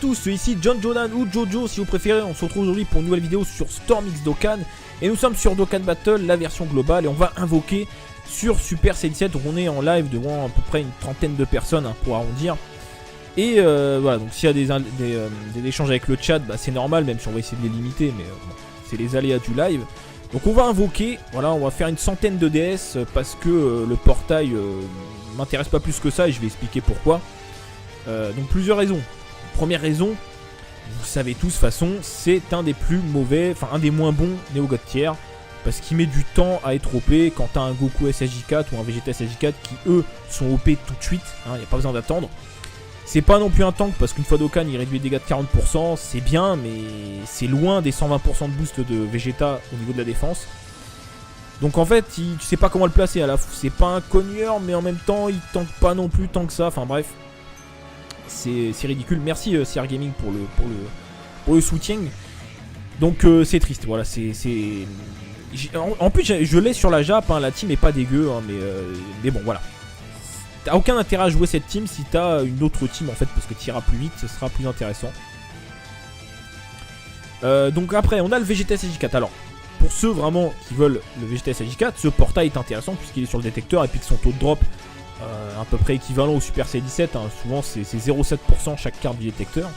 tous, ici John Jonan ou Jojo si vous préférez. On se retrouve aujourd'hui pour une nouvelle vidéo sur Storm X Dokkan. Et nous sommes sur Dokkan Battle, la version globale. Et on va invoquer sur Super Saiyan 7. Donc on est en live devant à peu près une trentaine de personnes hein, pour arrondir. Et voilà, donc s'il y a des échanges avec le chat, bah, c'est normal, même si on va essayer de les limiter. Mais bon, c'est les aléas du live. Donc on va invoquer, voilà, on va faire une centaine de DS parce que le portail m'intéresse pas plus que ça et je vais expliquer pourquoi. Donc plusieurs raisons. Première raison, vous savez tous de toute façon, c'est un des plus mauvais, enfin un des moins bons Neo God Tier parce qu'il met du temps à être OP quand t'as un Goku SSJ4 ou un Vegeta SSJ4 qui eux sont OP tout de suite, il n'y a pas besoin d'attendre. C'est pas non plus un tank parce qu'une fois Dokkan il réduit les dégâts de 40%, c'est bien mais c'est loin des 120% de boost de Vegeta au niveau de la défense. Donc en fait tu sais pas comment le placer à la fois, c'est pas un cogneur mais en même temps il tank pas non plus tant que ça, enfin bref. C'est ridicule, merci CR Gaming pour le soutien. Donc c'est triste, voilà, en plus je l'ai sur la Jap, hein, la team est pas dégueu, hein, mais bon voilà. T'as aucun intérêt à jouer cette team si t'as une autre team en fait, parce que tu iras plus vite, ce sera plus intéressant. Donc après, on a le Vegeta SSJ4. Alors, pour ceux vraiment qui veulent le Vegeta SSJ4, ce portail est intéressant puisqu'il est sur le détecteur et puis que son taux de drop à peu près équivalent au Super Saiyan 17. Hein, souvent, c'est 0,7% chaque carte du détecteur.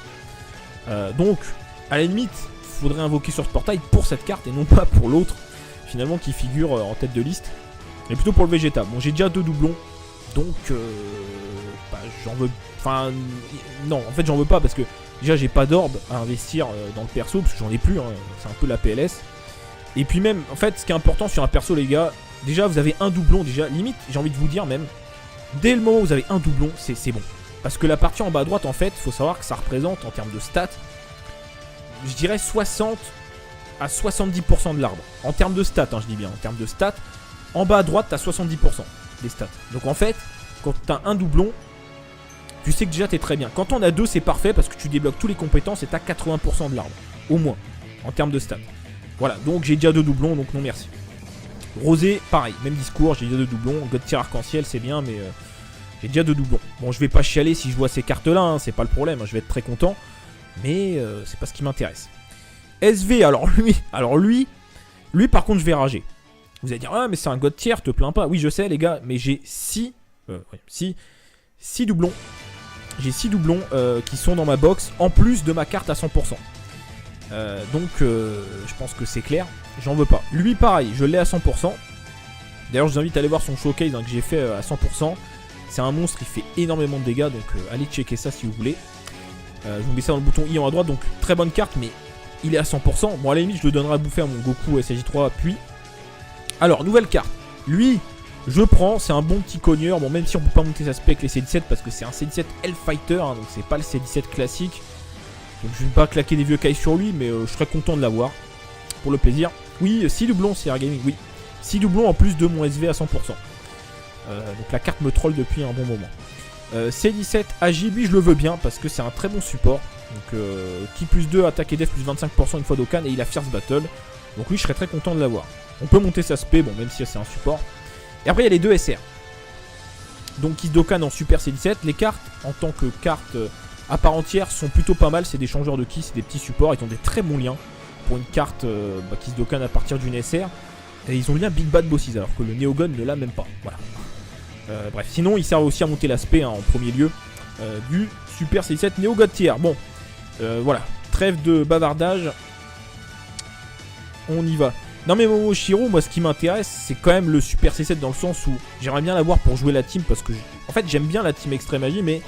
Donc, à la limite, il faudrait invoquer sur ce portail pour cette carte et non pas pour l'autre, finalement, qui figure en tête de liste. Et plutôt pour le Vegeta. Bon, j'ai déjà 2 doublons. Donc, bah, j'en veux... Enfin, non, en fait, j'en veux pas parce que déjà, j'ai pas d'orbe à investir dans le perso parce que j'en ai plus, hein, c'est un peu la PLS. Et puis même, en fait, ce qui est important sur un perso, les gars, déjà, vous avez un doublon, déjà, limite, j'ai envie de vous dire même, dès le moment où vous avez un doublon, c'est bon. Parce que la partie en bas à droite, en fait, il faut savoir que ça représente, en termes de stats, je dirais 60 à 70% de l'arbre. En termes de stats, hein, je dis bien, en termes de stats, en bas à droite, t'as 70%. Des stats. Donc en fait, quand tu as un doublon, tu sais que déjà tu es très bien. Quand on a deux, c'est parfait parce que tu débloques toutes les compétences et tu as 80% de l'arbre. Au moins, en termes de stats. Voilà, donc j'ai déjà 2 doublons, donc non merci. Rosé, pareil, même discours, j'ai déjà 2 doublons. God Tier arc-en-ciel, c'est bien, mais j'ai déjà 2 doublons. Bon, je vais pas chialer si je vois ces cartes-là, hein, c'est pas le problème, hein, je vais être très content. Mais c'est pas ce qui m'intéresse. SV, alors lui par contre, je vais rager. Vous allez dire, ah mais c'est un God Tier, te plains pas. Oui, je sais les gars, mais j'ai 6 doublons. J'ai 6 doublons qui sont dans ma box, en plus de ma carte à 100%. Donc, je pense que c'est clair. J'en veux pas. Lui, pareil, je l'ai à 100%. D'ailleurs, je vous invite à aller voir son showcase hein, que j'ai fait à 100%. C'est un monstre, il fait énormément de dégâts, donc allez checker ça si vous voulez. Je vous mets ça dans le bouton I en haut à droite, donc très bonne carte, mais il est à 100%. Bon, à la limite, je le donnerai à bouffer à mon Goku SSJ3, puis... Alors, nouvelle carte. Lui, je prends, c'est un bon petit cogneur. Bon, même si on peut pas monter sa spec les C17 parce que c'est un C17 Hellfighter, hein, donc c'est pas le C17 classique. Donc je vais pas claquer des vieux cailles sur lui, mais je serais content de l'avoir. Pour le plaisir. Oui, 6 doublons, CR Gaming, oui. 6 doublons en plus de mon SV à 100%. Donc la carte me troll depuis un bon moment. C17 AJ, lui je le veux bien parce que c'est un très bon support. Donc qui plus 2, attaque et def plus 25% une fois Dokkan et il a Fierce Battle. Donc lui je serais très content de l'avoir. On peut monter sa spé, bon même si c'est un support. Et après il y a les 2 SR. Donc qui se Dokkan en Super C17. Les cartes en tant que cartes à part entière sont plutôt pas mal. C'est des changeurs de ki, c'est des petits supports. Ils ont des très bons liens pour une carte qui se Dokkan à partir d'une SR. Et ils ont le lien Big Bad Bosses alors que le Neogon ne l'a même pas. Voilà. Bref, sinon il sert aussi à monter l'aspect hein, en premier lieu du Super C17 Neo God Tier. Bon, voilà. Trêve de bavardage. On y va. Non mais Momoshiro, moi ce qui m'intéresse c'est quand même le Super C7 dans le sens où j'aimerais bien l'avoir pour jouer la team parce que en fait j'aime bien la team Extreme Magie mais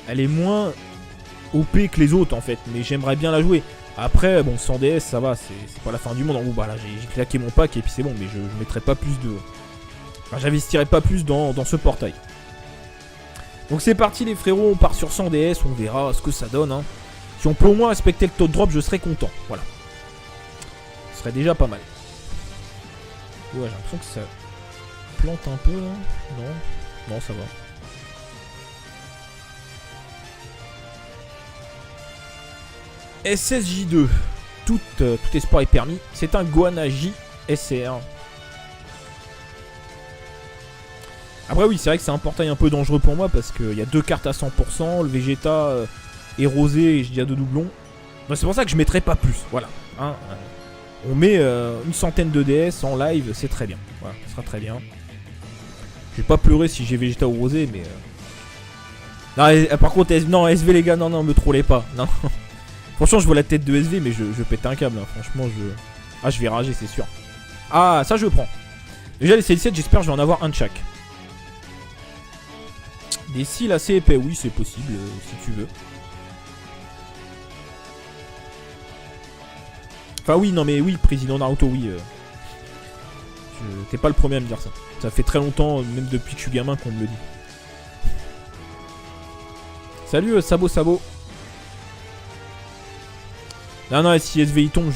elle est moins OP que les autres en fait, mais j'aimerais bien la jouer. Après bon sans DS ça va, c'est pas la fin du monde en gros, bah là j'ai claqué mon pack et puis c'est bon, mais je mettrai pas plus de... Enfin j'investirai pas plus dans ce portail. Donc c'est parti les frérots, on part sur 100 DS, on verra ce que ça donne hein. Si on peut au moins respecter le taux de drop je serais content, voilà. Ce serait déjà pas mal. Ouais, j'ai l'impression que ça plante un peu là. Non, non, ça va. SSJ2. Tout espoir est permis. C'est un Gohan J SR. Après oui, c'est vrai que c'est un portail un peu dangereux pour moi parce qu'il y a 2 cartes à 100%. Le Vegeta et rosé et je dis à 2 doublons. C'est pour ça que je mettrai pas plus. Voilà. Hein, on met une centaine de DS en live, c'est très bien. Voilà, ça sera très bien. Je vais pas pleurer si j'ai Vegeta ou Rosé, mais... Non, par contre, non, SV les gars, non, me trollez pas. Non. Franchement, je vois la tête de SV, mais je pète un câble. Hein. Franchement, je vais rager, c'est sûr. Ah, ça, je prends. Déjà, les C17, j'espère que je vais en avoir un de chaque. Des cils assez épais, oui, c'est possible, si tu veux. Enfin, oui, non, mais oui, président Naruto, oui. T'es pas le premier à me dire ça. Ça fait très longtemps, même depuis que je suis gamin, qu'on me le dit. Salut, Sabo. Non, si SV il tombe,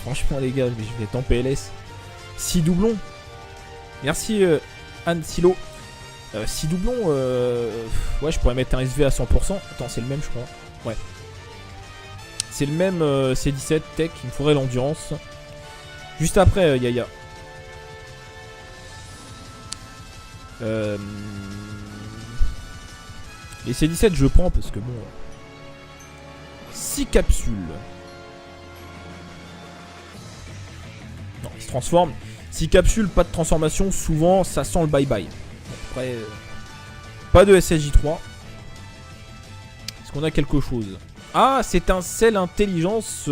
franchement, les gars, je vais être en PLS. 6 doublons. Merci, Anne Silo. 6 doublons, ouais, je pourrais mettre un SV à 100%. Attends, c'est le même, je crois. Ouais. C'est le même C17 Tech, il me faudrait l'endurance. Juste après, Yaya. Les C17, je prends parce que bon... 6 capsules. Non, il se transforme. 6 capsules, pas de transformation. Souvent, ça sent le bye-bye. Bon, après, pas de SSJ3. Est-ce qu'on a quelque chose? Ah, c'est un sel intelligence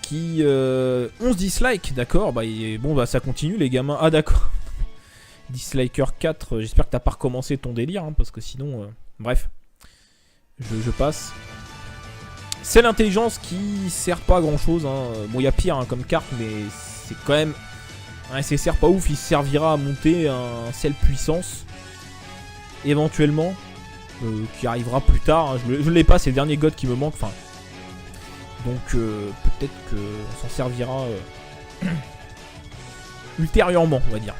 qui... 11 dislikes, d'accord. Bon, bah ça continue les gamins. Ah, d'accord. Disliker 4, j'espère que t'as pas recommencé ton délire, hein, parce que sinon... bref. Je passe. C'est l'intelligence qui sert pas à grand chose. Hein. Bon, il y a pire comme carte, mais c'est quand même un SSR pas ouf. Il servira à monter un sel puissance. Éventuellement. Qui arrivera plus tard. Hein. Je l'ai pas, c'est le dernier god qui me manque. Enfin, donc peut-être qu'on s'en servira ultérieurement, on va dire.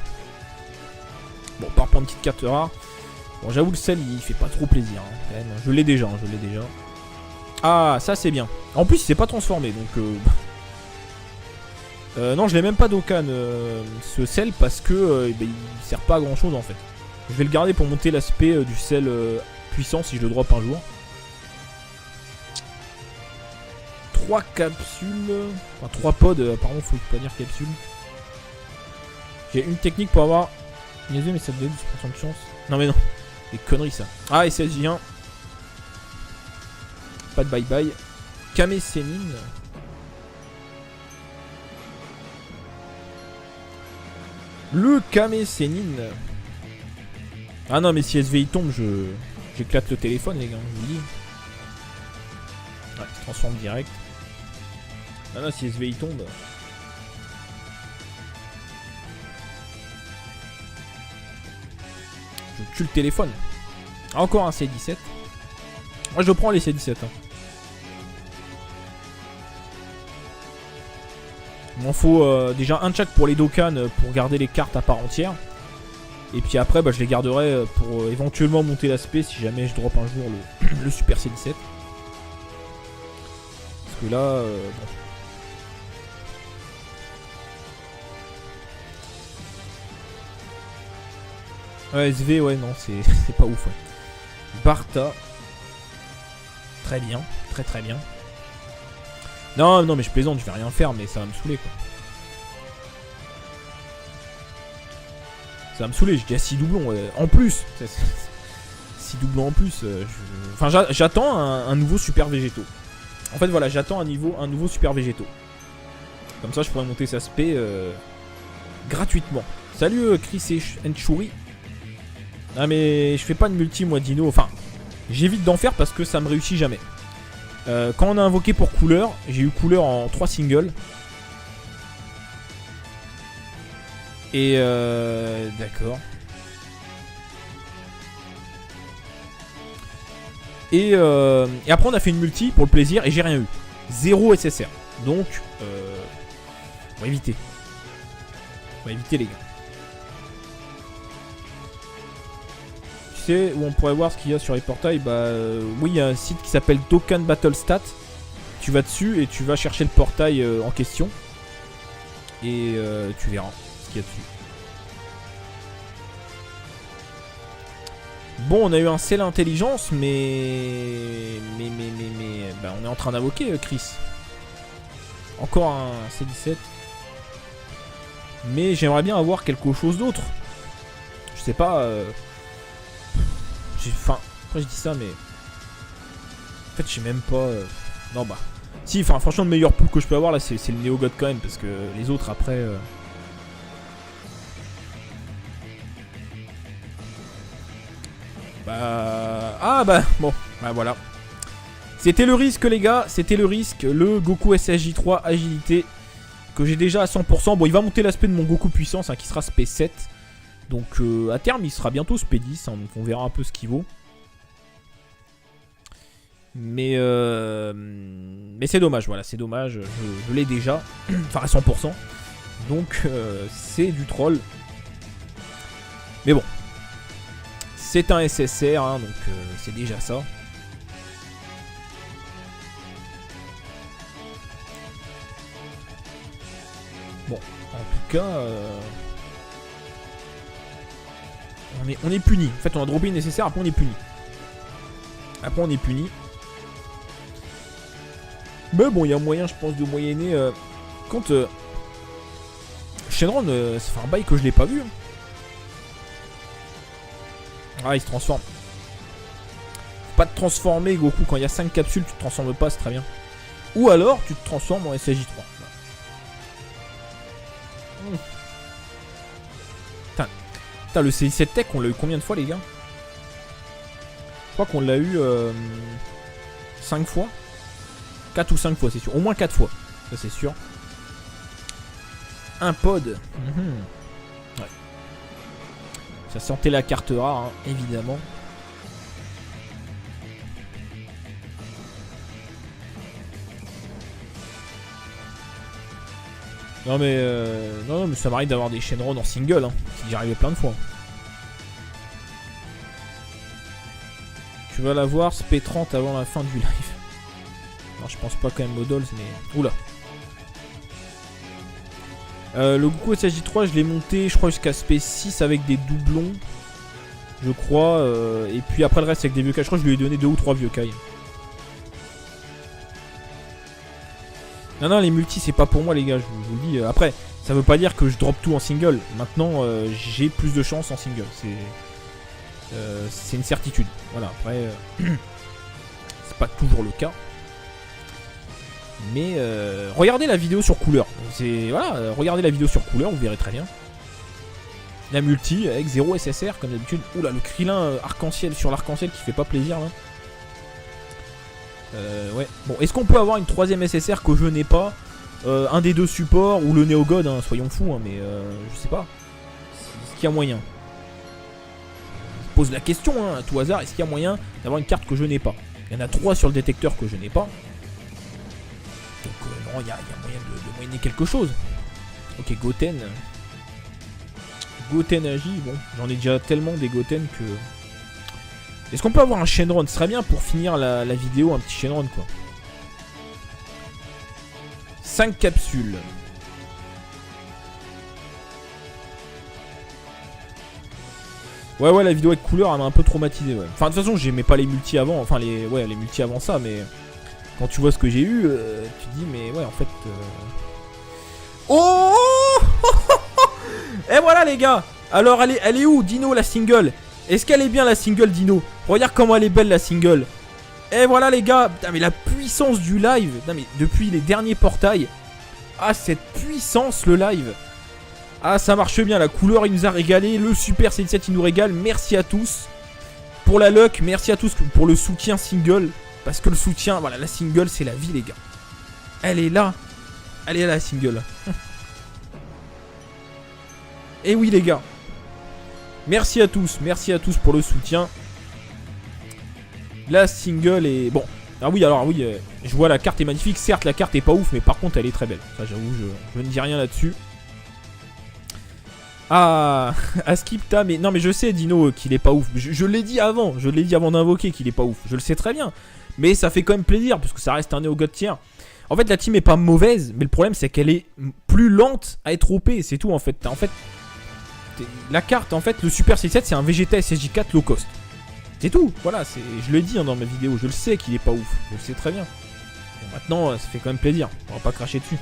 Bon, par rapport à une petite carte rare. Bon, j'avoue, le sel, il fait pas trop plaisir. Hein, quand même. Je l'ai déjà. Ah, ça, c'est bien. En plus, il s'est pas transformé, donc... non, je l'ai même pas d'Okan, ce sel, parce que il sert pas à grand chose, en fait. Je vais le garder pour monter l'aspect du sel puissant, si je le drop un jour. 3 capsules... Enfin, 3 pods, apparemment, faut pas dire capsules. J'ai une technique pour avoir... mais ça te donne 10% de chance. Non, mais non. Des conneries, ça. Ah, et SSJ1. Pas de bye-bye. Kame Sennin. Le Kame Sennin. Ah non, mais si SV il tombe, j'éclate le téléphone, les gars. Je vous dis. Ouais, il se transforme direct. Ah non, si SV il tombe. Je tue le téléphone. Encore un C17. Moi je prends les C17. Hein. Il m'en faut déjà un chaque pour les Dokkan pour garder les cartes à part entière. Et puis après je les garderai pour éventuellement monter l'aspect si jamais je drop un jour le Super C17. Parce que là... bon. Ouais, SV, ouais, non, c'est pas ouf. Ouais. Bartha. Très bien, très bien. Non, mais je plaisante, je vais rien faire, mais ça va me saouler, quoi. Ça va me saouler, j'ai déjà 6 doublons en plus. 6 doublons en plus. Enfin, j'attends un nouveau super végétaux. En fait, voilà, j'attends un nouveau super végétaux. Comme ça, je pourrais monter cet aspect gratuitement. Salut Chris et Enchuri. Ah mais je fais pas de multi moi Dino, enfin j'évite d'en faire parce que ça me réussit jamais. Quand on a invoqué pour couleur, j'ai eu couleur en 3 singles. Et d'accord. Et après on a fait une multi pour le plaisir et j'ai rien eu. 0 SSR. Donc on va éviter. On va éviter les gars. Où on pourrait voir ce qu'il y a sur les portails. Oui, il y a un site qui s'appelle Dokkan Battle Stat. Tu vas dessus et tu vas chercher le portail en question. Et tu verras ce qu'il y a Bon, on a eu un sel intelligence, bah, on est en train d'invoquer Chris. Encore un C17. Mais j'aimerais bien avoir quelque chose d'autre. Je sais pas. Enfin, après je dis ça, mais. En fait, je sais même pas. Non, bah. Si, enfin, franchement, le meilleur pool que je peux avoir là, c'est le Néo-God quand même. Parce que les autres après. Bah. Ah, bah, bon. Bah, voilà. C'était le risque, les gars. C'était le risque. Le Goku SSJ3 agilité. Que j'ai déjà à 100%. Bon, il va monter l'aspect de mon Goku puissance, hein, qui sera SP 7. Donc, à terme, il sera bientôt SP 10. Hein, donc, on verra un peu ce qu'il vaut. Mais c'est dommage, voilà, c'est dommage. Je l'ai déjà. Enfin, à 100%. Donc, c'est du troll. Mais bon. C'est un SSR, hein, donc c'est déjà ça. Bon, en tout cas, on est puni. En fait, on a droppé une nécessaire, après on est puni. Après, on est puni. Mais bon, il y a moyen, je pense, de moyenner. Quand Shenron, ça fait un bail que je l'ai pas vu. Hein. Ah, il se transforme. Faut pas te transformer, Goku. Quand il y a 5 capsules, tu te transformes pas, c'est très bien. Ou alors, tu te transformes en SSJ3. Putain, le C17 Tech, on l'a eu combien de fois, les gars? Je crois qu'on l'a eu 5 fois. 4 ou 5 fois, c'est sûr. Au moins 4 fois. Ça, c'est sûr. Un pod. Ouais. Ça sentait la carte rare, hein, évidemment. Non mais non mais ça m'arrive d'avoir des Shenron en single, hein. J'y arrivais plein de fois. Tu vas la voir SP30 avant la fin du live. Non, je pense pas quand même aux dolls, mais oula. Le Goku SSJ3, je l'ai monté, je crois, jusqu'à SP6 avec des doublons. Je crois. Et puis après le reste avec des vieux Kai. Je crois que je lui ai donné 2 ou 3 vieux Kai. Non, non, les multis, c'est pas pour moi, les gars, je vous le dis. Après, ça veut pas dire que je drop tout en single. Maintenant, j'ai plus de chance en single. C'est une certitude. Voilà, après, c'est pas toujours le cas. Mais regardez la vidéo sur couleur. Voilà, regardez la vidéo sur couleur, vous verrez très bien. La multi avec 0 SSR comme d'habitude. Oula, le Krillin arc-en-ciel sur l'arc-en-ciel qui fait pas plaisir là. Ouais. Bon, est-ce qu'on peut avoir une 3ème SSR que je n'ai pas, un des 2 supports ou le Néo-God, hein, soyons fous, hein, mais je sais pas. Est-ce qu'il y a moyen? Je pose la question, hein, à tout hasard, est-ce qu'il y a moyen d'avoir une carte que je n'ai pas? Il y en a 3 sur le détecteur que je n'ai pas. Donc non, il y a moyen de moyenner quelque chose. Ok, Goten. Goten agit, bon, j'en ai déjà tellement des Goten que... Est-ce qu'on peut avoir un Shenron? Ce serait bien pour finir la vidéo, un petit Shenron quoi. 5 capsules. Ouais, la vidéo avec couleur, elle m'a un peu traumatisé, ouais. Enfin, de toute façon, j'aimais pas les multis avant, enfin, les multis avant ça, mais... Quand tu vois ce que j'ai eu, tu te dis, mais ouais, en fait... Oh. Et voilà, les gars. Alors, elle est où, Dino, la single? Est-ce qu'elle est bien, la single, Dino? Regarde comment elle est belle, la single. Et voilà, les gars. Putain, mais la puissance du live. Putain, mais depuis les derniers portails. Ah, cette puissance, le live. Ah, ça marche bien. La couleur, il nous a régalé. Le Super C17, il nous régale. Merci à tous pour la luck. Merci à tous pour le soutien single. Parce que le soutien, voilà, la single, c'est la vie, les gars. Elle est là. Elle est là, la single. Et oui, les gars. Merci à tous pour le soutien. La single est... Bon, ah oui, alors oui, je vois la carte est magnifique. Certes, la carte est pas ouf, mais par contre, elle est très belle. Ça, j'avoue, je ne dis rien là-dessus. Ah, Askipta, mais non, mais je sais, Dino, qu'il est pas ouf. Je l'ai dit avant, d'invoquer qu'il est pas ouf. Je le sais très bien. Mais ça fait quand même plaisir, parce que ça reste un Néo-God tiers. En fait, la team est pas mauvaise, mais le problème, c'est qu'elle est plus lente à être OP, c'est tout, en fait. La carte, en fait, le Super C7, c'est un Vegeta SSJ4 low cost. C'est tout, voilà, je le dis hein, dans ma vidéo, je le sais qu'il est pas ouf, je le sais très bien. Bon, maintenant, ça fait quand même plaisir, on va pas cracher dessus.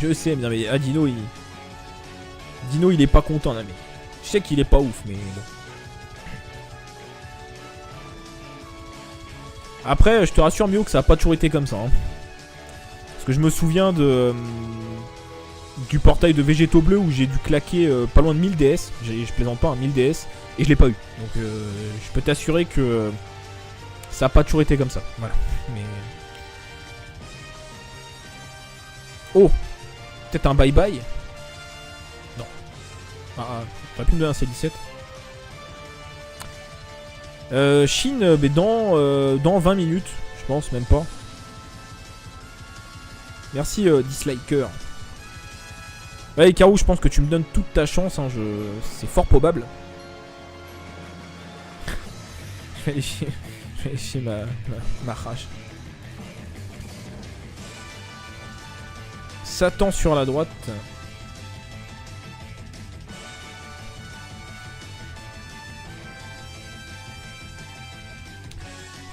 Je sais, mais non mais Dino, Dino il est pas content là, mais je sais qu'il est pas ouf, mais bon. Après, je te rassure Mio que ça a pas toujours été comme ça. Hein. Parce que je me souviens du portail de Végétaux Bleus où j'ai dû claquer pas loin de 1000 DS. Je plaisante pas, hein, 1000 DS. Et je l'ai pas eu. Donc je peux t'assurer que ça a pas toujours été comme ça. Voilà. Mais... Oh, peut-être un bye-bye. Non. T'aurais pu me donner un C17. Chine, mais dans 20 minutes, je pense, même pas. Merci Disliker. Ouais, Karou, je pense que tu me donnes toute ta chance, hein, c'est fort probable. Je vais lécher ma rage. Satan sur la droite.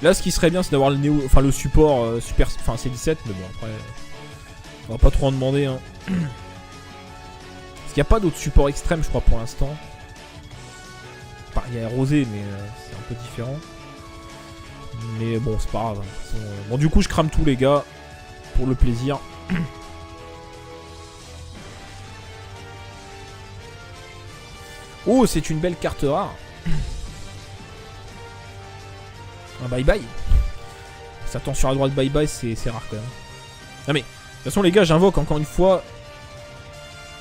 Là, ce qui serait bien, c'est d'avoir le support super, enfin C17, mais bon après, on va pas trop en demander. Hein. Parce qu'il n'y a pas d'autres supports extrêmes, je crois, pour l'instant. Enfin, il y a Rosé, mais c'est un peu différent. Mais bon, c'est pas grave. Hein. Bon, du coup, je crame tout, les gars, pour le plaisir. Oh, c'est une belle carte rare. Un bye-bye. Ça tend sur la droite bye-bye, c'est rare quand même. Non mais, de toute façon les gars, j'invoque encore une fois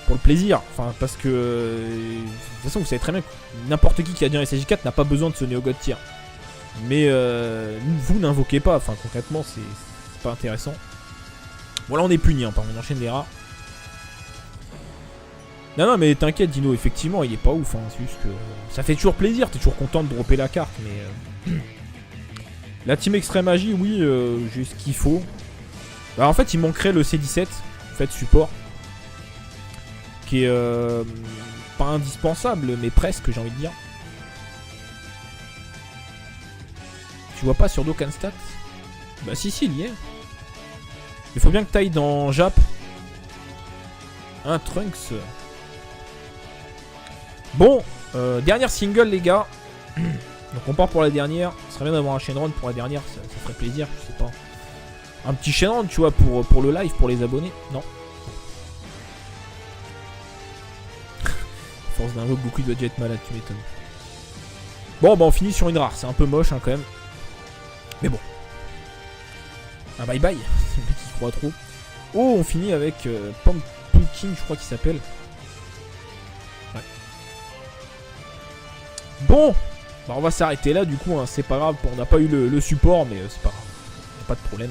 pour le plaisir. Enfin, parce que... de toute façon, vous savez très bien que n'importe qui a déjà un SSJ4 n'a pas besoin de ce Néo God Tier. Mais vous n'invoquez pas. Enfin, concrètement, c'est pas intéressant. Bon, là, on est puni, hein, on enchaîne les rares. Non, mais t'inquiète, Dino, effectivement, il est pas ouf. Hein, c'est juste que ça fait toujours plaisir, t'es toujours content de dropper la carte, mais... La team Extrême Magie, oui, j'ai ce qu'il faut. Alors, en fait, il manquerait le C17, en fait, support. Qui est pas indispensable, mais presque, j'ai envie de dire. Tu vois pas sur Dokkan Stats? Bah si, il y est. Il faut bien que t'ailles dans Jap. Un Trunks. Bon, dernière single, les gars. Donc on part pour la dernière. Ce serait bien d'avoir un Shenron pour la dernière, ça ferait plaisir, je sais pas. Un petit Shenron, tu vois, pour le live, pour les abonnés. Non. Force d'invoque, Goku doit déjà être malade, tu m'étonnes. Bon, bah on finit sur une rare, c'est un peu moche hein, quand même. Mais bon. Un bye bye, c'est le mec qui croit trop. Oh, on finit avec Pumpkin, je crois qu'il s'appelle. Ouais. Bon, bah on va s'arrêter là du coup, hein, c'est pas grave, on n'a pas eu le support, mais c'est pas grave, y a pas de problème.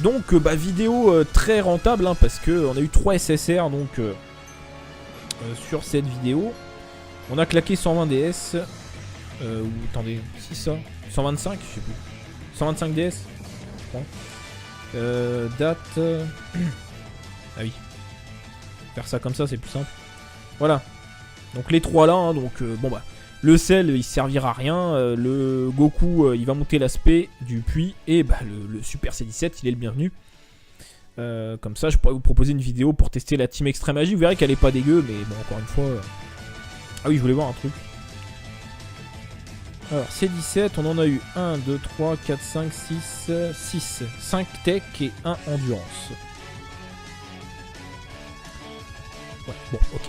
Donc bah vidéo très rentable, hein, parce que on a eu 3 SSR donc sur cette vidéo. On a claqué 120 DS. Ou attendez, si ça 125, je sais plus. 125 DS. Bon. Date. Ah oui. Faire ça comme ça, c'est plus simple. Voilà. Donc les 3 là, hein, donc bon bah. Le sel, il servira à rien. Le Goku, il va monter l'aspect du puits. Et bah, le Super C17, il est le bienvenu. Comme ça, je pourrais vous proposer une vidéo pour tester la Team Extrême Magie. Vous verrez qu'elle est pas dégueu, mais bon, encore une fois. Ah oui, je voulais voir un truc. Alors, C17, on en a eu 1, 2, 3, 4, 5, 6, 5 tech et 1 endurance. Ouais, bon, ok.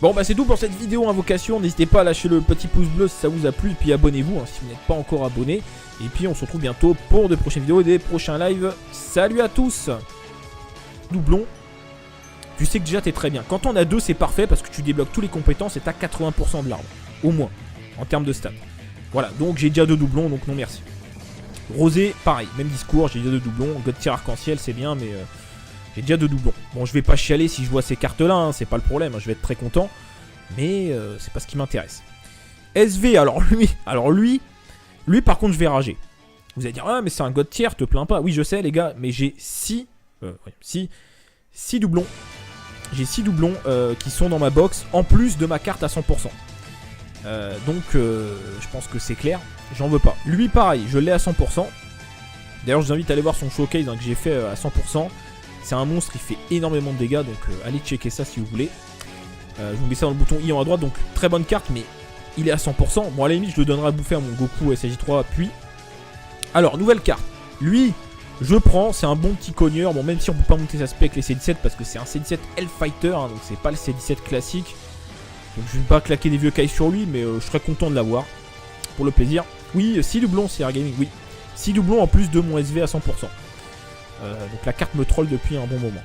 Bon bah c'est tout pour cette vidéo invocation, n'hésitez pas à lâcher le petit pouce bleu si ça vous a plu, et puis abonnez-vous hein, si vous n'êtes pas encore abonné. Et puis on se retrouve bientôt pour de prochaines vidéos et des prochains lives. Salut à tous. Doublon, tu sais que déjà t'es très bien. Quand on a 2 c'est parfait parce que tu débloques tous les compétences et t'as 80% de l'arbre. Au moins, en termes de stats. Voilà, donc j'ai déjà 2 doublons, donc non merci. Rosé, pareil, même discours, j'ai déjà 2 doublons. God Tier arc-en-ciel c'est bien, mais... j'ai déjà 2 doublons. Bon, je vais pas chialer si je vois ces cartes-là, hein, c'est pas le problème, hein, je vais être très content. Mais c'est pas ce qui m'intéresse. SV, alors lui par contre je vais rager. Vous allez dire, ah mais c'est un God Tier, te plains pas. Oui je sais les gars, mais j'ai 6 doublons. j'ai 6 doublons qui sont dans ma box, en plus de ma carte à 100%. Donc je pense que c'est clair, j'en veux pas. Lui pareil, je l'ai à 100%. D'ailleurs je vous invite à aller voir son showcase que j'ai fait à 100%. C'est un monstre qui fait énormément de dégâts, donc allez checker ça si vous voulez. Je vous mets ça dans le bouton I en haut à droite, donc très bonne carte, mais il est à 100%. Bon à la limite je le donnerai à bouffer à mon Goku SJ3 puis. Alors nouvelle carte, lui je prends, c'est un bon petit cogneur. Bon même si on peut pas monter sa spec les C17 parce que c'est un C17 Hellfighter, hein, donc c'est pas le C17 classique. Donc je vais pas claquer des vieux cailles sur lui, mais je serais content de l'avoir. Pour le plaisir. Oui, 6 doublons CR Gaming, oui. 6 doublons en plus de mon SV à 100%. Donc la carte me troll depuis un bon moment.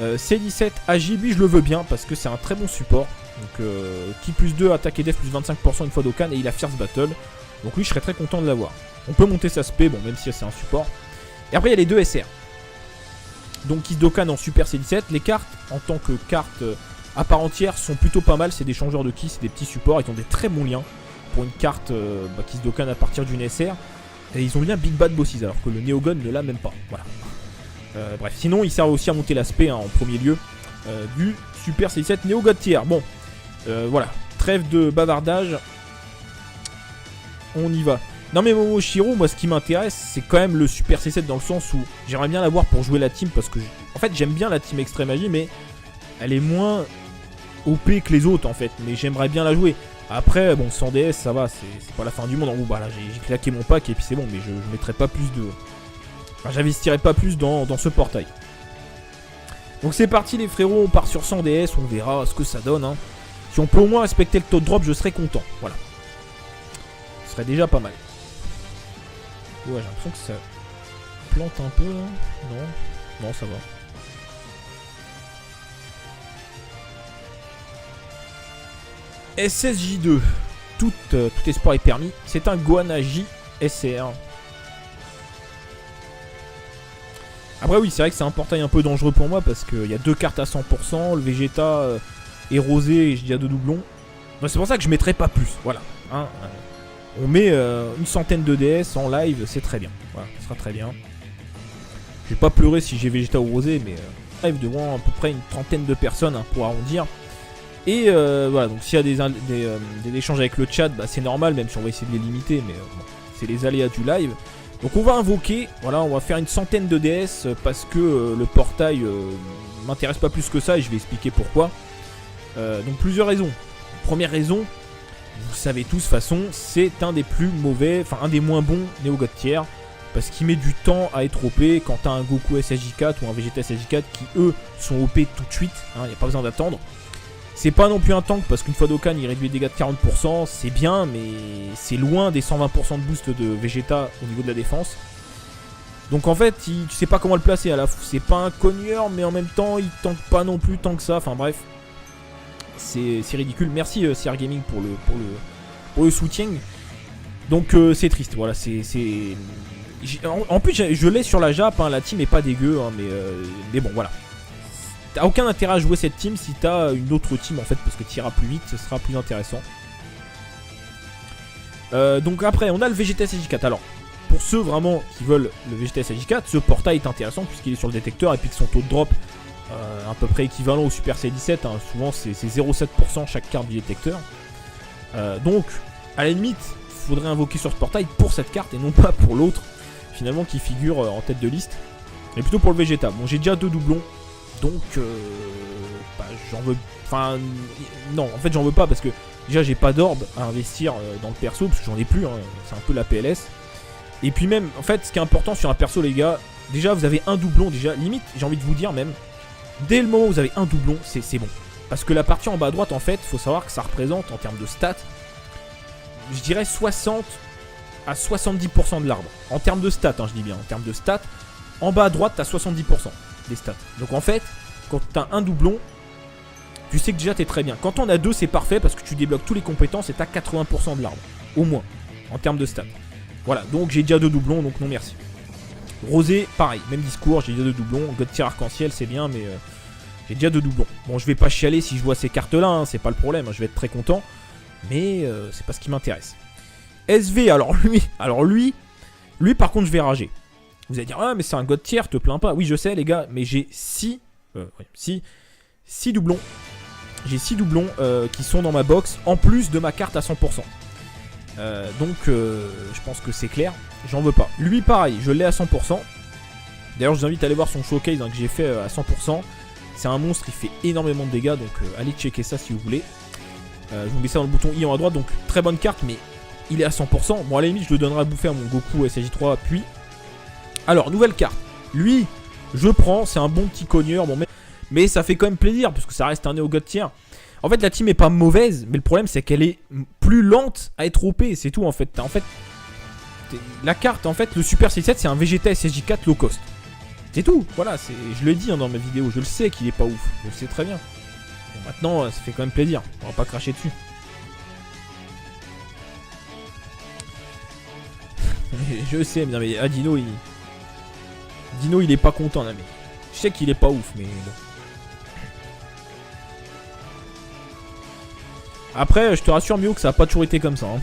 C17 AJB, je le veux bien parce que c'est un très bon support. Donc qui plus 2, attaque et def plus 25% une fois d'Okan et il a Fierce Battle. Donc lui je serais très content de l'avoir. On peut monter sa spé, bon même si c'est un support. Et après il y a les deux SR. Donc Kiss Dokkan en Super C17. Les cartes en tant que cartes à part entière sont plutôt pas mal. C'est des changeurs de Kiss, c'est des petits supports. Ils ont des très bons liens pour une carte Kiss Dokkan à partir d'une SR. Et ils ont bien Big Bad Bosses alors que le Neogon ne l'a même pas. Voilà. Bref, sinon il sert aussi à monter l'aspect en premier lieu du Super C17 Neo God Tier. Bon, voilà, trêve de bavardage. On y va. Non mais Momoshiro, moi ce qui m'intéresse c'est quand même le Super C7 dans le sens où j'aimerais bien l'avoir pour jouer la team parce que en fait j'aime bien la team Extreme Magie mais elle est moins OP que les autres en fait, mais j'aimerais bien la jouer. Après bon 100 DS ça va, c'est pas la fin du monde en gros, bah là j'ai claqué mon pack et puis c'est bon, mais je mettrai pas plus de... Enfin, j'investirai pas plus dans ce portail. Donc c'est parti les frérots, on part sur 100 DS, on verra ce que ça donne hein. Si on peut au moins respecter le taux de drop, je serais content, voilà. Ce serait déjà pas mal. Ouais, j'ai l'impression que ça plante un peu là. Non, non ça va. SSJ2, tout espoir est permis. C'est un Gohan J SR. Après oui, c'est vrai que c'est un portail un peu dangereux pour moi parce qu'il y a deux cartes à 100%, le Vegeta est rosé et j'ai déjà deux doublons. C'est pour ça que je mettrai pas plus, voilà. Hein, on met une centaine de DS en live, c'est très bien. Voilà, ça sera très bien. Je vais pas pleurer si j'ai Vegeta ou rosé, mais live devant à peu près une trentaine de personnes hein, pour arrondir. Et voilà, donc s'il y a des échanges avec le chat, bah, c'est normal, même si on va essayer de les limiter, mais bon, c'est les aléas du live. Donc on va invoquer, voilà, on va faire une centaine de DS parce que le portail m'intéresse pas plus que ça et je vais expliquer pourquoi. Donc plusieurs raisons. Première raison, vous savez tous de toute façon, c'est un des plus mauvais, enfin un des moins bons Neo God Tier parce qu'il met du temps à être OP quand t'as un Goku SSJ4 ou un Vegeta SSJ4 qui eux sont OP tout de suite, il n'y a pas besoin d'attendre. C'est pas non plus un tank parce qu'une fois Dokkan il réduit les dégâts de 40%, c'est bien mais c'est loin des 120% de boost de Vegeta au niveau de la défense. Donc en fait tu sais pas comment le placer, c'est pas un cogneur mais en même temps il tank pas non plus tant que ça, enfin bref. C'est ridicule, merci CR Gaming pour le soutien. Donc c'est triste, voilà, en plus je l'ai sur la Jap, hein, la team est pas dégueu, hein, mais bon voilà. T'as aucun intérêt à jouer cette team si t'as une autre team en fait, parce que t'iras plus vite, ce sera plus intéressant. Donc après on a le Vegeta SJ4, alors pour ceux vraiment qui veulent le Vegeta SJ4, ce portail est intéressant puisqu'il est sur le détecteur et puis que son taux de drop à peu près équivalent au Super C17, hein, souvent c'est 0,7% chaque carte du détecteur. Donc à la limite il faudrait invoquer sur ce portail pour cette carte et non pas pour l'autre finalement qui figure en tête de liste, mais plutôt pour le Vegeta. Bon j'ai déjà deux doublons, donc bah, j'en veux, enfin non en fait j'en veux pas parce que déjà j'ai pas d'orbe à investir dans le perso parce que j'en ai plus, hein, c'est un peu la PLS. Et puis même en fait ce qui est important sur un perso les gars, déjà vous avez un doublon, déjà limite j'ai envie de vous dire même dès le moment où vous avez un doublon c'est bon, parce que la partie en bas à droite en fait faut savoir que ça représente en termes de stats je dirais 60 à 70% de l'arbre en termes de stats, hein, je dis bien en termes de stats. En bas à droite t'as 70% des stats, donc en fait quand t'as un doublon tu sais que déjà t'es très bien. Quand on a deux c'est parfait parce que tu débloques tous les compétences et t'as 80% de l'arbre au moins en termes de stats. Voilà, donc j'ai déjà deux doublons, donc non merci. Rosé, pareil, même discours, j'ai déjà deux doublons. God Tier arc-en-ciel, c'est bien, mais j'ai déjà deux doublons. Bon, je vais pas chialer si je vois ces cartes-là, hein, c'est pas le problème, hein, je vais être très content. Mais c'est pas ce qui m'intéresse. SV, alors lui, par contre, je vais rager. Vous allez dire, ah, mais c'est un God Tier, te plains pas. Oui, je sais, les gars, mais j'ai 6 6 doublons. J'ai 6 doublons qui sont dans ma box, en plus de ma carte à 100%. Donc je pense que c'est clair. J'en veux pas. Lui pareil, je l'ai à 100%. D'ailleurs je vous invite à aller voir son showcase que j'ai fait à 100%. C'est un monstre, il fait énormément de dégâts. Donc allez checker ça si vous voulez. Je vous mets ça dans le bouton I en haut à droite. Donc très bonne carte, mais il est à 100%. Bon à la limite je le donnerai à bouffer à mon Goku SJ3 puis. Alors nouvelle carte. Lui je prends, c'est un bon petit cogneur. Bon, mais ça fait quand même plaisir parce que ça reste un Neo God tier. En fait, la team est pas mauvaise, mais le problème c'est qu'elle est plus lente à être OP. C'est tout en fait. La carte, en fait, le Super C7 c'est un Vegeta SSJ4 low cost. C'est tout. Voilà, je le dis dans ma vidéo. Je le sais qu'il est pas ouf. Je le sais très bien. Bon, maintenant, ça fait quand même plaisir. On va pas cracher dessus. Je sais, mais Dino, Dino, il est pas content là, mais je sais qu'il est pas ouf, mais bon. Après, je te rassure, Mio, que ça a pas toujours été comme ça. Hein.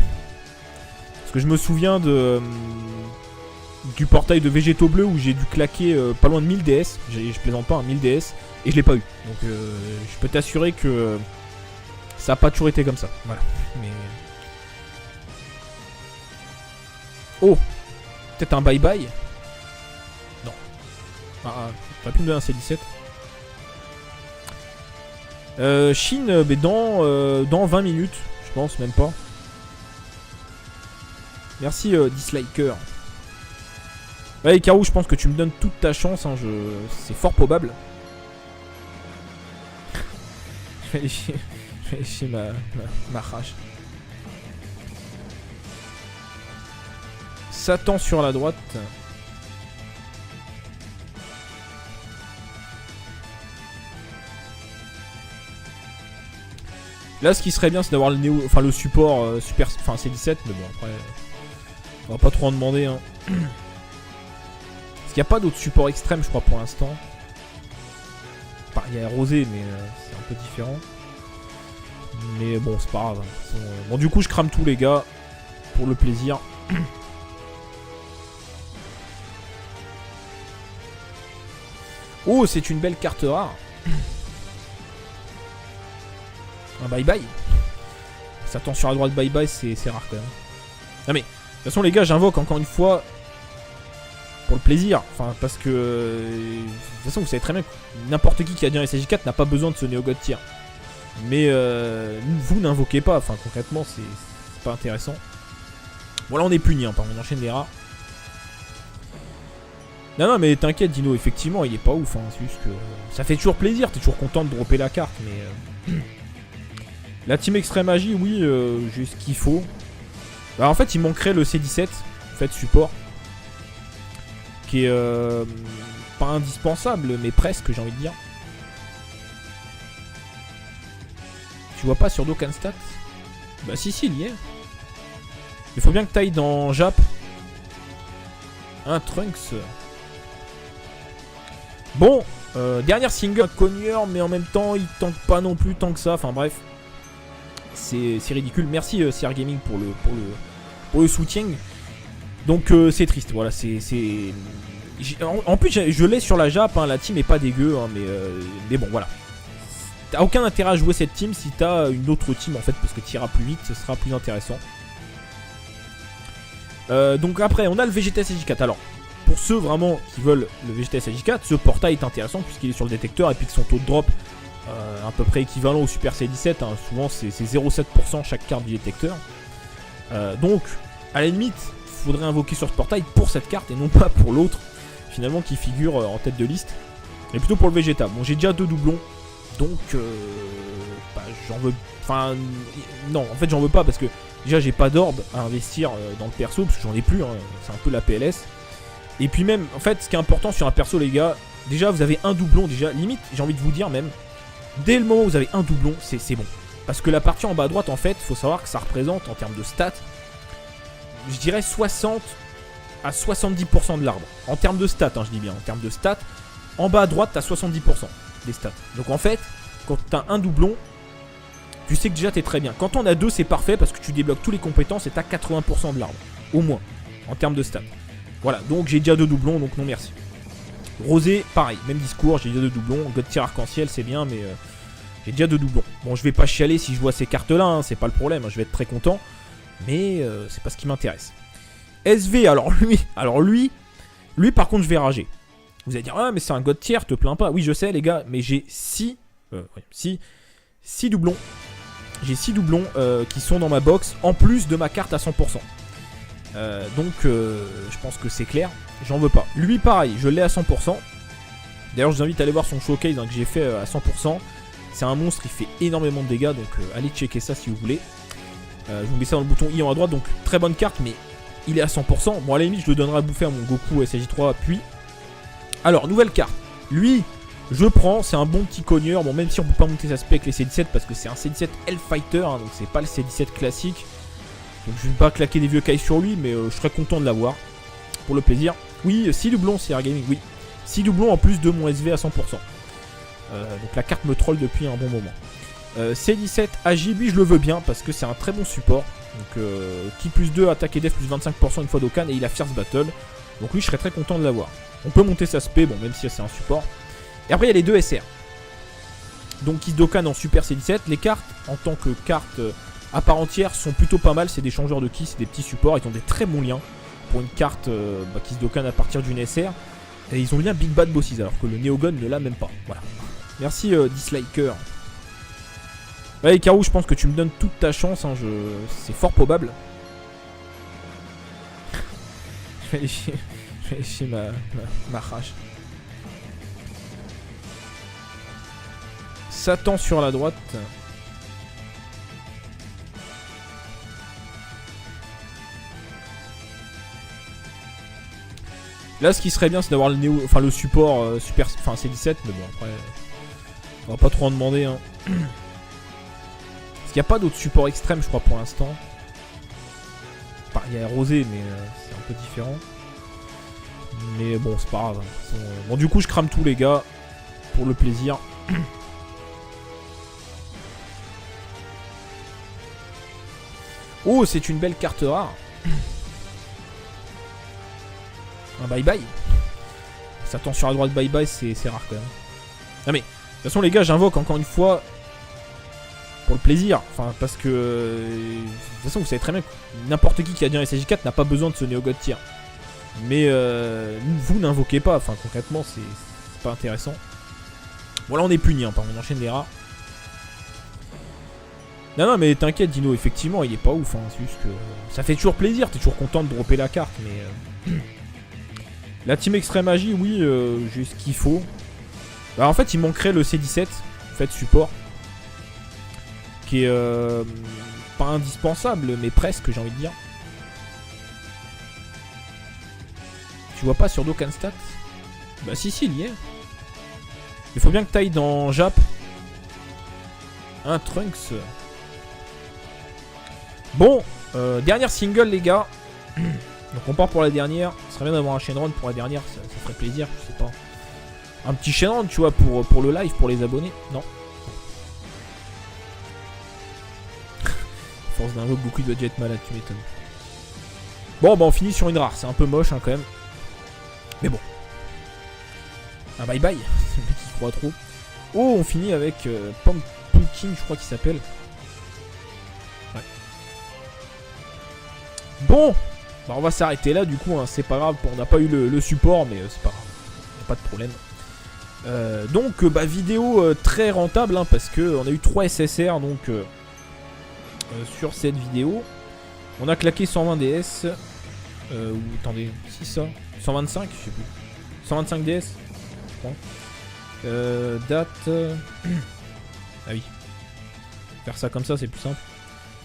Parce que je me souviens du portail de Végéto Bleu où j'ai dû claquer pas loin de 1000 DS. Je plaisante pas, 1000 DS. Et je l'ai pas eu. Donc, je peux t'assurer que ça a pas toujours été comme ça. Voilà. Mais. Oh! Peut-être un bye-bye? Non. T'aurais pu me donner un C17. Chine, mais dans 20 minutes, je pense, même pas. Merci Disliker. Ouais, Karou, je pense que tu me donnes toute ta chance, hein, c'est fort probable. Je vais lécher ma rage. Satan sur la droite. Là, ce qui serait bien, c'est d'avoir le support super, enfin C17, mais bon après, on va pas trop en demander. Hein. Parce qu'il n'y a pas d'autres supports extrêmes, je crois, pour l'instant. Enfin, il y a Rosé, mais c'est un peu différent. Mais bon, c'est pas grave. Hein. Bon, du coup, je crame tous les gars pour le plaisir. Oh, c'est une belle carte rare. Un bye-bye. Ça tend sur la droite bye-bye, c'est rare quand même. Non mais, de toute façon les gars, j'invoque encore une fois pour le plaisir. Enfin, parce que... de toute façon, vous savez très bien que n'importe qui a dit un SSJ4 n'a pas besoin de ce Neo God tier. Mais vous n'invoquez pas. Enfin, concrètement, c'est pas intéressant. Bon, là, on est puni, hein, on enchaîne les rares. Non, mais t'inquiète, Dino, effectivement, il est pas ouf. Hein, c'est juste que ça fait toujours plaisir, t'es toujours content de dropper la carte, mais... La team Extrême Magie, oui, j'ai ce qu'il faut. Bah, en fait, il manquerait le C17, en fait, support. Qui est pas indispensable, mais presque, j'ai envie de dire. Tu vois pas sur Dokkan Stat? Bah si, il y est. Il faut bien que t'ailles dans Jap. Un Trunks. Bon, dernière single cogneur, mais en même temps, il tank pas non plus tant que ça. Enfin bref. C'est ridicule. Merci CR Gaming pour le soutien. Donc c'est triste. Voilà, en plus, je l'ai sur la Jap. Hein, la team est pas dégueu, hein, mais bon, voilà. T'as aucun intérêt à jouer cette team si t'as une autre team en fait, parce que t'iras plus vite, ce sera plus intéressant. Donc après, on a le Vegeta SSJ4. Alors, pour ceux vraiment qui veulent le Vegeta SSJ4, ce portail est intéressant puisqu'il est sur le détecteur et puis que son taux de drop à peu près équivalent au Super C17. Hein, souvent, c'est 0,7% chaque carte du détecteur. Donc, à la limite, il faudrait invoquer sur ce portail pour cette carte et non pas pour l'autre, finalement, qui figure en tête de liste. Mais plutôt pour le Vegeta. Bon, j'ai déjà 2 doublons. Donc, bah, j'en veux... Enfin, non, en fait, j'en veux pas parce que déjà, j'ai pas d'orbe à investir dans le perso parce que j'en ai plus, hein, c'est un peu la PLS. Et puis même, en fait, ce qui est important sur un perso, les gars, déjà, vous avez un doublon, déjà, limite, j'ai envie de vous dire même, dès le moment où vous avez un doublon, c'est bon. Parce que la partie en bas à droite, en fait, il faut savoir que ça représente, en termes de stats, je dirais 60 à 70% de l'arbre. En termes de stats, hein, je dis bien, en termes de stats, en bas à droite, t'as 70% des stats. Donc en fait, quand t'as un doublon, tu sais que déjà t'es très bien. Quand on a deux, c'est parfait parce que tu débloques toutes les compétences et t'as 80% de l'arbre. Au moins, en termes de stats. Voilà, donc j'ai déjà 2 doublons, donc non merci. Rosé, pareil, même discours, j'ai déjà 2 doublons. God tier arc-en-ciel, c'est bien, mais J'ai déjà 2 doublons. Bon, je vais pas chialer si je vois ces cartes-là, hein, c'est pas le problème, hein, je vais être très content. Mais c'est pas ce qui m'intéresse. SV, alors lui par contre je vais rager. Vous allez dire, ah mais c'est un god tier, te plains pas. Oui je sais les gars, mais j'ai 6 doublons. J'ai 6 doublons qui sont dans ma box, en plus de ma carte à 100%. Donc je pense que c'est clair, j'en veux pas. Lui pareil, je l'ai à 100%. D'ailleurs je vous invite à aller voir son showcase hein, que j'ai fait à 100%. C'est un monstre, il fait énormément de dégâts, donc allez checker ça si vous voulez. Je vous mets ça dans le bouton I en haut à droite, donc très bonne carte, mais il est à 100%. Bon à la limite je le donnerai à bouffer à mon Goku SJ3 puis. Alors nouvelle carte, lui je prends, c'est un bon petit cogneur. Bon même si on peut pas monter sa spec les C17 parce que c'est un C17 Hellfighter, hein, donc c'est pas le C17 classique. Donc je vais pas claquer des vieux cailles sur lui, mais je serais content de l'avoir. Pour le plaisir. Oui, 6 doublons CR Gaming, oui. 6 doublons en plus de mon SV à 100%. Donc la carte me troll depuis un bon moment. C17 AJB, je le veux bien parce que c'est un très bon support. Donc qui plus 2, attaque et def plus 25% une fois d'Okan et il a Fierce Battle. Donc lui je serais très content de l'avoir. On peut monter sa spé, bon même si c'est un support. Et après il y a les deux SR. Donc Kiss Dokkan en super C17. Les cartes en tant que cartes à part entière sont plutôt pas mal. C'est des changeurs de Kiss, c'est des petits supports. Ils ont des très bons liens pour une carte Kiss Dokkan à partir d'une SR. Et ils ont le lien Big Bad Bosses alors que le Neogon ne l'a même pas. Voilà. Merci Disliker. Ouais Karou, je pense que tu me donnes toute ta chance, hein, c'est fort probable. Je vais lécher ma rage. Satan sur la droite. Là ce qui serait bien c'est d'avoir le support super, enfin C17, mais bon après on va pas trop en demander hein. Parce qu'il n'y a pas d'autres supports extrêmes je crois pour l'instant. Enfin il y a Rosé mais c'est un peu différent. Mais bon c'est pas grave hein. Bon du coup je crame tous les gars pour le plaisir. Oh c'est une belle carte rare. Un bye bye. Satan sur la droite bye bye c'est rare quand même. Non mais de toute façon les gars j'invoque encore une fois pour le plaisir. Enfin parce que de toute façon vous savez très bien que n'importe qui a dit un SJ4 n'a pas besoin de ce Neo God Tier. Mais vous n'invoquez pas. Enfin concrètement c'est pas intéressant. Bon là on est puni hein, on enchaîne les rats. Non mais t'inquiète Dino, effectivement il est pas ouf hein. C'est juste que ça fait toujours plaisir, t'es toujours content de dropper la carte mais la team Extreme Magie, oui, j'ai ce qu'il faut. Bah, en fait, il manquerait le C17, en fait, support. Qui est pas indispensable, mais presque, j'ai envie de dire. Tu vois pas sur Dokkan Stats? Bah si, il y est. Il faut bien que t'ailles dans Jap. Un Trunks. Bon, dernière single, les gars. Donc on part pour la dernière. Ce serait bien d'avoir un Shenron pour la dernière, ça ferait plaisir, je sais pas. Un petit Shenron, tu vois, pour le live, pour les abonnés. Non. Force d'invoque, Goku doit déjà être malade, tu m'étonnes. Bon, bah on finit sur une rare, c'est un peu moche hein, quand même. Mais bon. Un bye bye, c'est le mec qui croit trop. Oh, on finit avec Pumpkin, je crois qu'il s'appelle. Ouais. Bon. Bah on va s'arrêter là du coup, hein, c'est pas grave, on n'a pas eu le support mais c'est pas grave, y a pas de problème. Donc bah vidéo très rentable hein, parce que on a eu 3 SSR donc sur cette vidéo. On a claqué 120 DS, ou attendez, si ça, 125, je sais plus, 125 DS, je crois. Date, ah oui, faire ça comme ça c'est plus simple.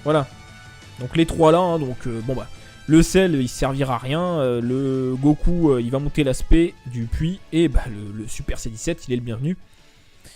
Voilà, donc les 3 là, hein, donc bon bah. Le sel il servira à rien, le Goku il va monter l'aspect du puits et bah, le Super C17 il est le bienvenu.